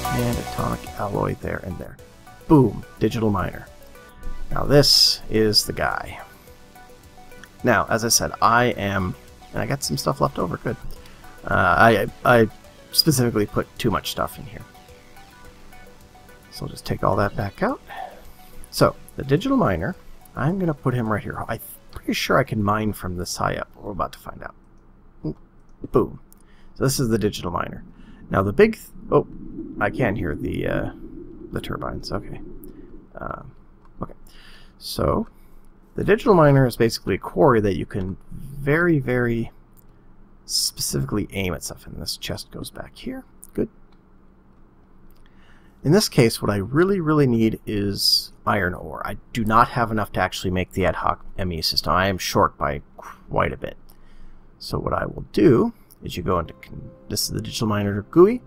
And atomic alloy there and there. Boom, digital miner. Now this is the guy. Now, as I said, and I got some stuff left over, good. I specifically put too much stuff in here. So I'll just take all that back out. So, the digital miner, I'm going to put him right here. I'm pretty sure I can mine from this high up. We're about to find out. Boom. So this is the digital miner. Now the big... oh, I can't hear the turbines. Okay. Okay. So, the digital miner is basically a quarry that you can very, very specifically aim at stuff. And this chest goes back here. Good. In this case, what I really, really need is iron ore. I do not have enough to actually make the ad hoc ME system. I am short by quite a bit. So what I will do is you go into... this is the digital miner GUI.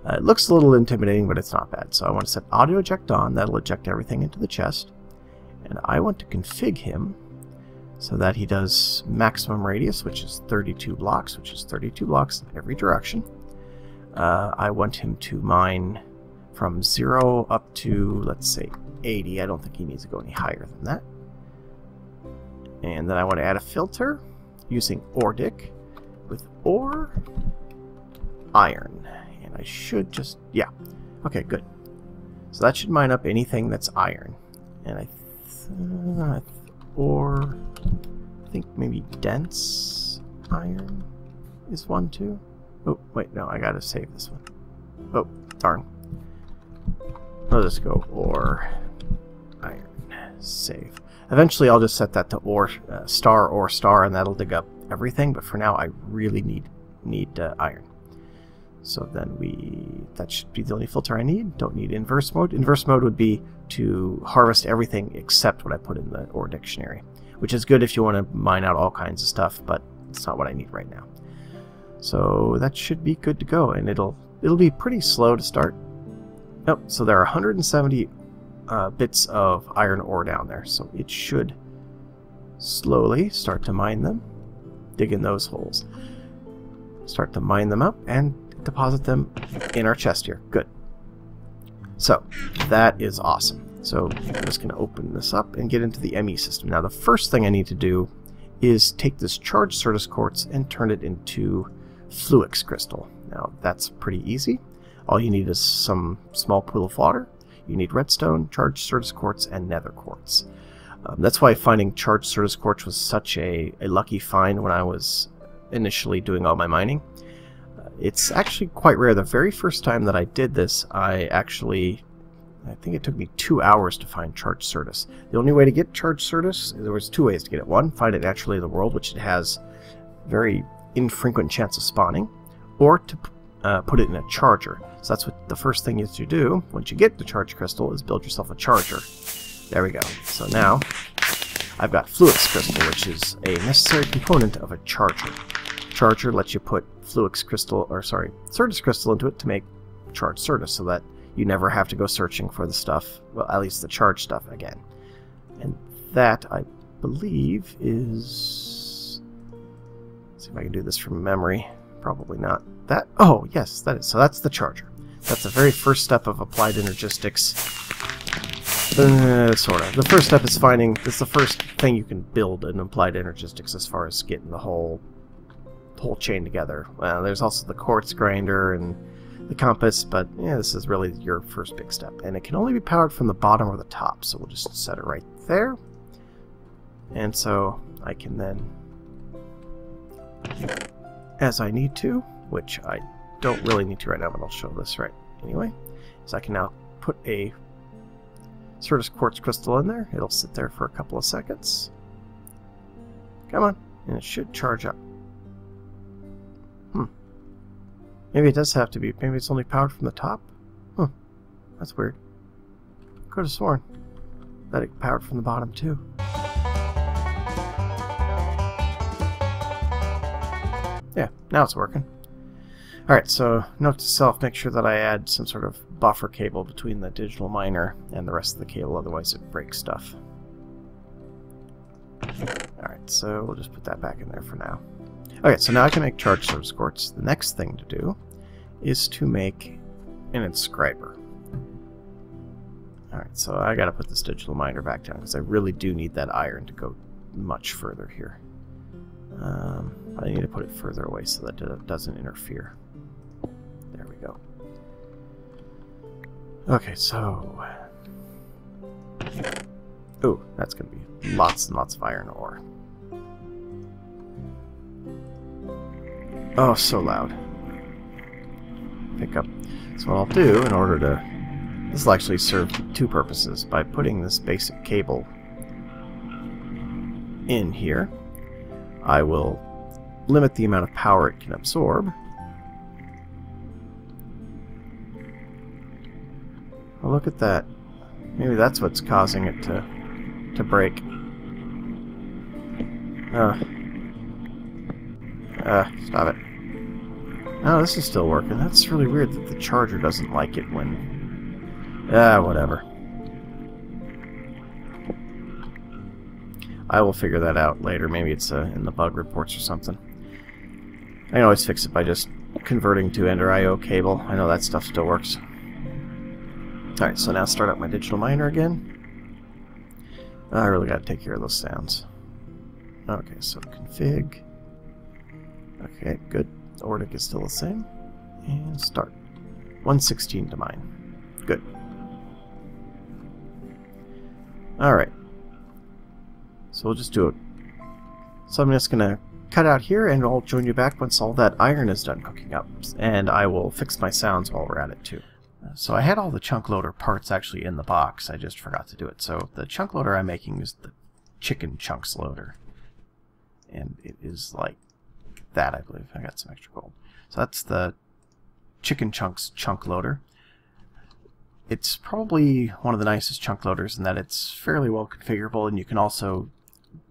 It looks a little intimidating, but it's not bad. So I want to set auto eject on. That'll eject everything into the chest. And I want to config him so that he does maximum radius, which is 32 blocks, which is 32 blocks in every direction. I want him to mine from 0 up to, let's say, 80. I don't think he needs to go any higher than that. And then I want to add a filter using ORDIC with ore iron. And I should just, yeah. Okay, good. So that should mine up anything that's iron. And I think maybe dense iron is one too. Oh, wait, no, I gotta save this one. Oh, darn. I'll just go ore iron. Save. Eventually I'll just set that to ore star, and that'll dig up everything, but for now I really need iron. So then that should be the only filter I need. Don't need inverse mode. Inverse mode would be to harvest everything except what I put in the ore dictionary, which is good if you want to mine out all kinds of stuff, but it's not what I need right now. So that should be good to go, and it'll be pretty slow to start. Nope, so there are 170 bits of iron ore down there, so it should slowly start to mine them, dig in those holes, start to mine them up, and deposit them in our chest here. Good. So that is awesome. So I'm just going to open this up and get into the ME system. Now the first thing I need to do is take this charged Certus quartz and turn it into Fluix crystal. Now that's pretty easy. All you need is some small pool of water. You need redstone, charged Certus quartz, and nether quartz. That's why finding charged Certus quartz was such a lucky find when I was initially doing all my mining. It's actually quite rare. The very first time that I did this, I think it took me 2 hours to find charged Certus. The only way to get charged Certus, there was 2 ways to get it. One, find it naturally in the world, which it has very infrequent chance of spawning, or to put it in a charger. So that's what the first thing is to do once you get the charged crystal, is build yourself a charger. There we go. So now I've got Fluix crystal, which is a necessary component of a charger. Charger lets you put Certus crystal into it to make charged Certus, so that you never have to go searching for the stuff, well, at least the charged stuff again. And that, I believe, is... let's see if I can do this from memory. Probably not. That, oh, yes, that is. So that's the charger. That's the very first step of applied energistics. Sort of. The first step is finding... it's the first thing you can build in applied energistics as far as getting the whole chain together. Well, there's also the quartz grinder and the compass, but yeah, this is really your first big step. And it can only be powered from the bottom or the top, so we'll just set it right there. And so I can then, as I need to, which I don't really need to right now, but I'll show this right anyway, so I can now put a Certus quartz crystal in there. It'll sit there for a couple of seconds. Come on, and it should charge up. Maybe it does have to be. Maybe it's only powered from the top? Huh. That's weird. Could have sworn that it powered from the bottom too. Yeah, now it's working. Alright, so note to self, make sure that I add some sort of buffer cable between the digital miner and the rest of the cable, otherwise it breaks stuff. Alright, so we'll just put that back in there for now. Okay, so now I can make charge surface quartz. The next thing to do is to make an inscriber. Alright, so I gotta put this digital miner back down because I really do need that iron to go much further here. I need to put it further away so that it doesn't interfere. There we go. Okay, so... Ooh, that's gonna be lots and lots of iron ore. Oh, so loud. Pick up. So what I'll do in order to... This will actually serve two purposes. By putting this basic cable in here, I will limit the amount of power it can absorb. Oh, look at that. Maybe that's what's causing it to break. Stop it. Oh, this is still working. That's really weird that the charger doesn't like it when... whatever. I will figure that out later. Maybe it's in the bug reports or something. I can always fix it by just converting to Ender IO cable. I know that stuff still works. Alright, so now start up my digital miner again. I really gotta take care of those sounds. Okay, so config. Okay, good. The Ordic is still the same. And start. 116 to mine. Good. Alright. So we'll just do it. So I'm just gonna cut out here and I'll join you back once all that iron is done cooking up. And I will fix my sounds while we're at it too. So I had all the chunk loader parts actually in the box. I just forgot to do it. So the chunk loader I'm making is the chicken chunks loader. And it is like that, I believe. I got some extra gold. So that's the chicken chunks chunk loader. It's probably one of the nicest chunk loaders in that it's fairly well configurable, and you can also,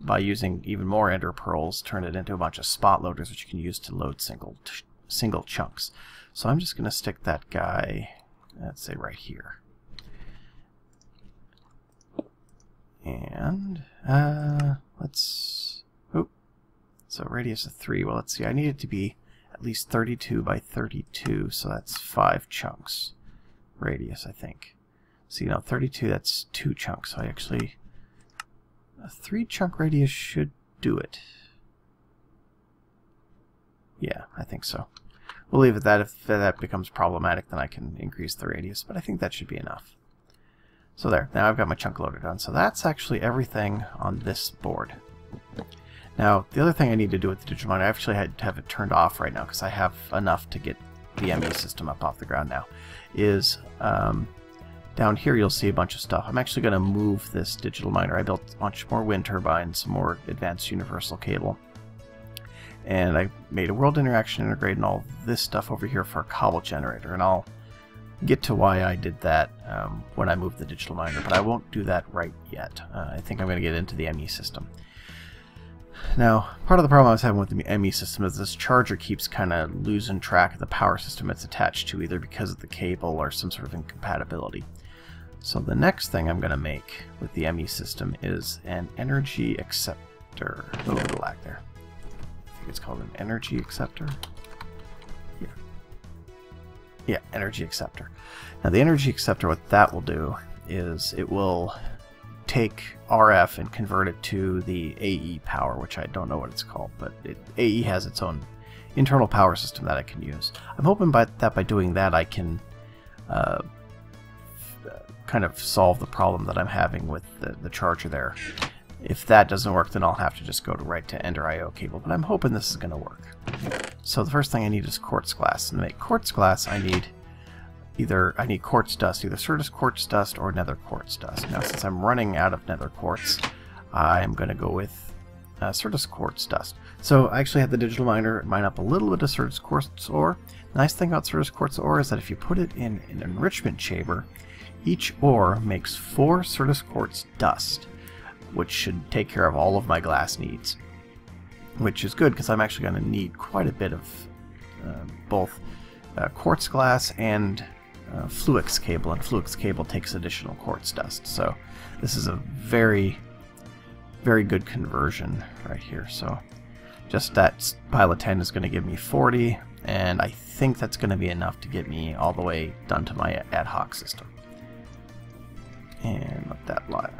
by using even more ender pearls, turn it into a bunch of spot loaders which you can use to load single chunks. So I'm just going to stick that guy, let's say right here. And let's... Oop. So radius of 3. Well, let's see. I need it to be at least 32 by 32, so that's 5 chunks. Radius, I think. So, 32, that's 2 chunks. So I actually... A 3 chunk radius should do it. Yeah, I think so. We'll leave it at that. If that becomes problematic, then I can increase the radius, but I think that should be enough. So there, now I've got my chunk loader done. So that's actually everything on this board. Now, the other thing I need to do with the digital miner, I actually had to have it turned off right now because I have enough to get the ME system up off the ground now, is down here you'll see a bunch of stuff. I'm actually going to move this digital miner. I built a bunch more wind turbines, some more advanced universal cable, and I made a world interaction integrate and all this stuff over here for a cobble generator, and I'll get to why I did that when I move the digital miner, but I won't do that right yet. I think I'm going to get into the ME system. Now, part of the problem I was having with the ME system is this charger keeps kind of losing track of the power system it's attached to, either because of the cable or some sort of incompatibility. So the next thing I'm going to make with the ME system is an energy acceptor. Oh, the lag there. I think it's called an energy acceptor. Yeah, energy acceptor. Now the energy acceptor, what that will do is it will take RF and convert it to the AE power, which I don't know what it's called, but AE has its own internal power system that I can use. I'm hoping by doing that I can kind of solve the problem that I'm having with the charger there. If that doesn't work, then I'll have to just go right to Ender IO cable, but I'm hoping this is going to work. So the first thing I need is quartz glass, and to make quartz glass I need quartz dust, either Certus quartz dust or nether quartz dust. Now since I'm running out of nether quartz, I'm going to go with Certus quartz dust. So I actually had the digital miner mine up a little bit of Certus quartz ore. The nice thing about Certus quartz ore is that if you put it in an enrichment chamber, each ore makes 4 Certus quartz dust, which should take care of all of my glass needs. Which is good because I'm actually going to need quite a bit of both quartz glass and Fluix cable, and Fluix cable takes additional quartz dust. So this is a very, very good conversion right here. So Just that pile of 10 is going to give me 40, and I think that's going to be enough to get me all the way done to my ad hoc system. And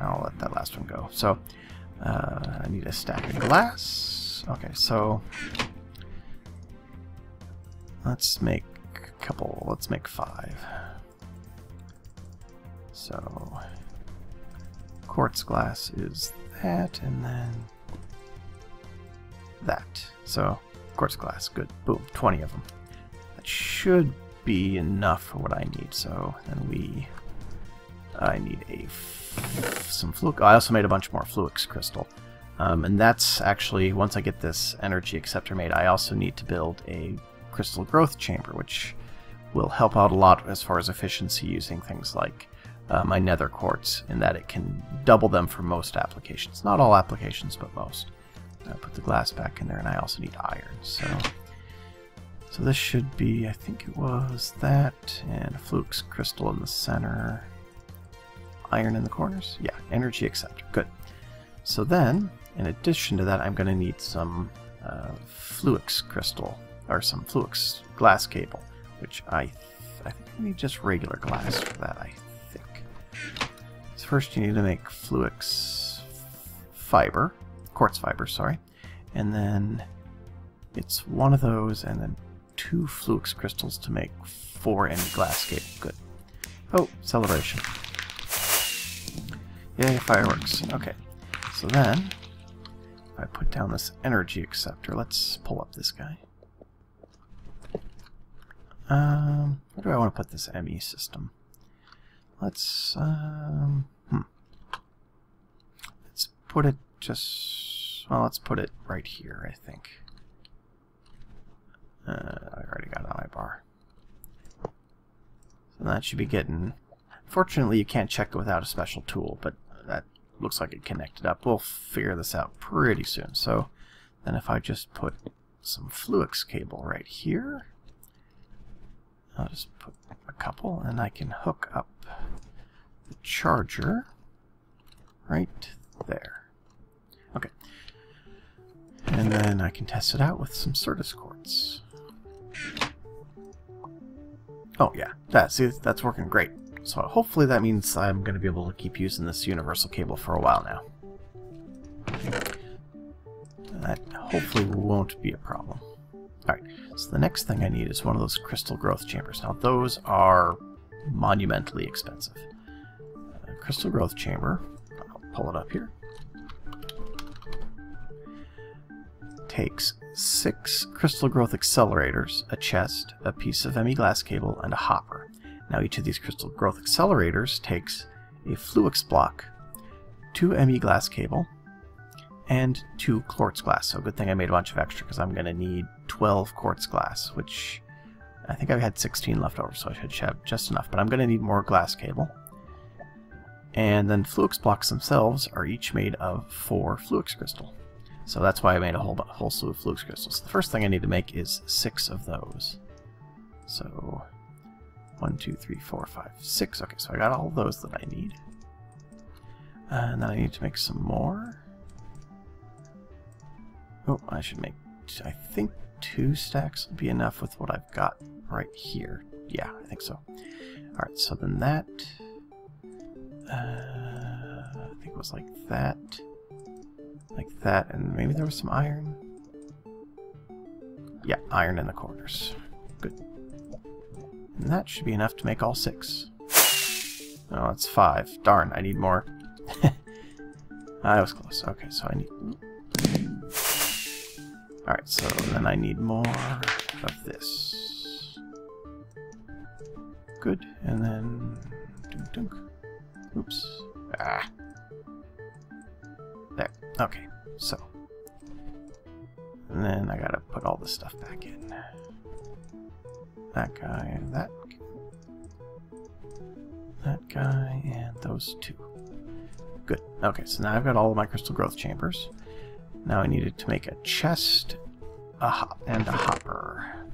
I'll let that last one go. So I need a stack of glass. Okay, so let's make a couple. Let's make 5. So quartz glass is that, and then that. So quartz glass, good. Boom, 20 of them. That should be enough for what I need. So then I need some fluix. I also made a bunch more fluix crystal. And that's actually, once I get this energy acceptor made, I also need to build a crystal growth chamber, which will help out a lot as far as efficiency using things like my nether quartz, in that it can double them for most applications. Not all applications, but most. I'll put the glass back in there, and I also need iron. So this should be, I think it was that, and a fluix crystal in the center. Iron in the corners? Yeah, energy acceptor. Good. So then, in addition to that, I'm going to need some fluix crystal, or some fluix glass cable, which I think I need just regular glass for that, I think. So first you need to make fluix fiber, quartz fiber, sorry, and then it's one of those, and then 2 fluix crystals to make 4 end glass cable. Good. Oh, celebration. Yay, fireworks. Okay, so then, if I put down this energy acceptor, let's pull up this guy. Where do I want to put this ME system? Let's put it well, let's put it right here, I think. I already got it on my bar. So that should be getting... Fortunately, you can't check it without a special tool, but that looks like it connected up. We'll figure this out pretty soon. So then if I just put some fluix cable right here, I'll just put a couple, and I can hook up the charger right there. Okay. And then I can test it out with some Certus quartz. Oh yeah, that's working great. So hopefully that means I'm going to be able to keep using this universal cable for a while now. That hopefully won't be a problem. Alright, so the next thing I need is one of those crystal growth chambers. Now those are monumentally expensive. Crystal growth chamber, I'll pull it up here, takes 6 crystal growth accelerators, a chest, a piece of ME glass cable, and a hopper. Now each of these crystal growth accelerators takes a fluix block, 2 ME glass cable, and 2 quartz glass. So good thing I made a bunch of extra, because I'm going to need 12 quartz glass, which I think I had 16 left over, so I should have just enough. But I'm going to need more glass cable. And then fluix blocks themselves are each made of 4 fluix crystal. So that's why I made a whole slew of fluix crystals. The first thing I need to make is 6 of those. So 1, 2, 3, 4, 5, 6. Okay, so I got all those that I need. And then I need to make some more. Oh, I should make, I think 2 stacks will be enough with what I've got right here. Yeah, I think so. Alright, so then that, I think it was like that, and maybe there was some iron. Yeah, iron in the corners. Good. And that should be enough to make all 6. Oh, it's 5. Darn, I need more. I was close. Okay, so I need... Alright, so then I need more of this. Good, and then... Dunk, dunk. Oops. Ah. There. Okay, so. And then I gotta put all this stuff back in. That guy, and that guy, and those 2. Good. Okay, so now I've got all of my crystal growth chambers. Now I needed to make a chest, and a hopper.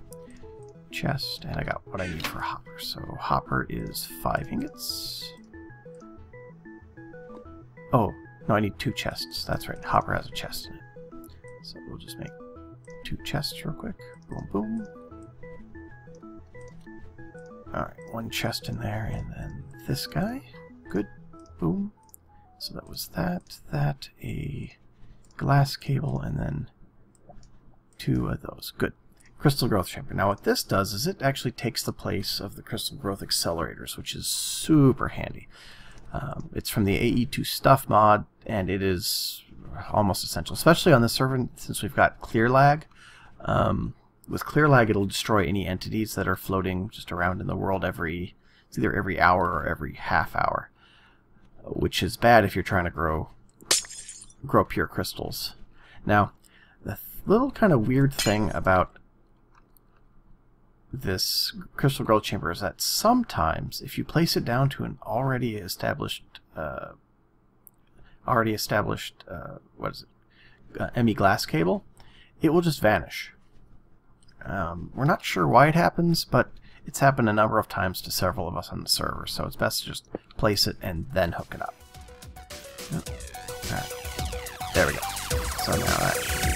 Chest, and I got what I need for a hopper. So hopper is 5 ingots. Oh, no, I need 2 chests. That's right, hopper has a chest in it. So we'll just make 2 chests real quick. Boom, boom. Alright, 1 chest in there, and then this guy. Good. Boom. So that was that, a glass cable, and then 2 of those. Good. Crystal growth chamber. Now what this does is it actually takes the place of the crystal growth accelerators, which is super handy. It's from the AE2 stuff mod, and it is almost essential, especially on this server since we've got clear lag. With clear lag, it'll destroy any entities that are floating just around in the world it's either every hour or every half hour, which is bad if you're trying to grow pure crystals. Now, the little kind of weird thing about this crystal growth chamber is that sometimes if you place it down to an already established ME glass cable, it will just vanish. We're not sure why it happens, but it's happened a number of times to several of us on the server, so it's best to just place it and then hook it up. Alright. There we go. So now that should be